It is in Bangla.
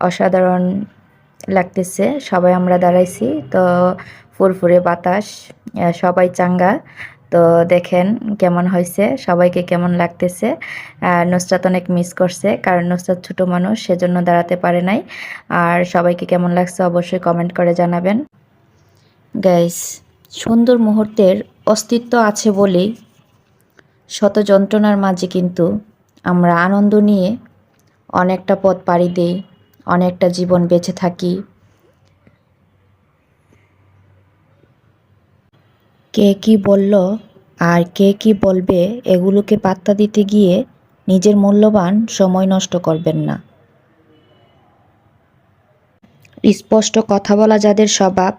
অসাধারণ লাগতেছে। সবাই আমরা দাঁড়াইছি তো ফুরফুরে বাতাস, সবাই চাঙ্গা। তো দেখেন কেমন হয়েছে, সবাইকে কেমন লাগতেছে। নুসরাত অনেক মিস করছে কারণ নুসরাত ছোট মানুষ, সেজন্য দাঁড়াতে পারে নাই। আর সবাইকে কেমন লাগছে অবশ্যই কমেন্ট করে জানাবেন। গাইস, সুন্দর মুহূর্তের অস্তিত্ব আছে বলেই শত যন্ত্রণার মাঝে কিন্তু আমরা আনন্দ নিয়ে অনেকটা পথ পাড়ি দেই, অনেকটা জীবন বেঁচে থাকি। কে কি বলল আর কে কি বলবে এগুলোকে পাত্তা দিতে গিয়ে নিজের মূল্যবান সময় নষ্ট করবেন না। স্পষ্ট কথা বলা যাদের স্বভাব